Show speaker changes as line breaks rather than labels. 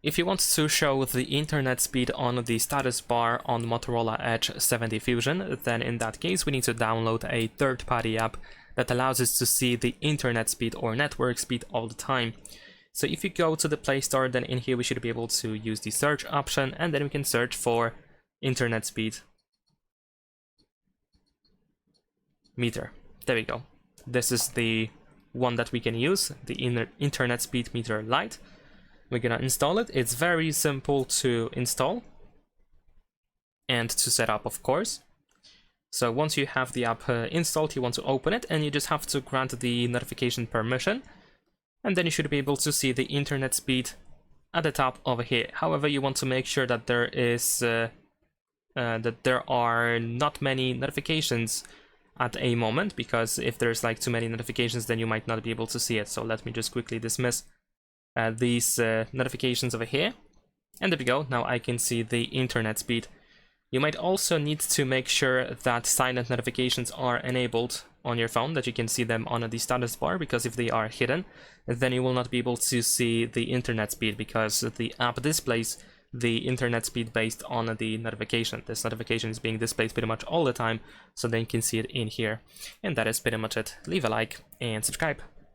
If you want to show the internet speed on the status bar on Motorola Edge 70 Fusion, then in that case we need to download a third-party app that allows us to see the internet speed or network speed all the time. So if you go to the Play Store, then in here we should be able to use the search option, and then we can search for internet speed meter. There we go. This is the one that we can use, the internet speed meter Lite. We're gonna install it. It's very simple to install and to set up, of course. So once you have the app installed, you want to open it, and you just have to grant the notification permission, and then you should be able to see the internet speed at the top over here. However, you want to make sure that there is that there are not many notifications at a moment, because if there's like too many notifications, then you might not be able to see it. So let me just quickly dismiss these notifications over here, and there we go. Now I can see the internet speed. You might also need to make sure that silent notifications are enabled on your phone, that you can see them on the status bar, because if they are hidden, then you will not be able to see the internet speed, because the app displays the internet speed based on the notification. This notification is being displayed pretty much all the time, so then you can see it in here. And that is pretty much it. Leave a like and subscribe.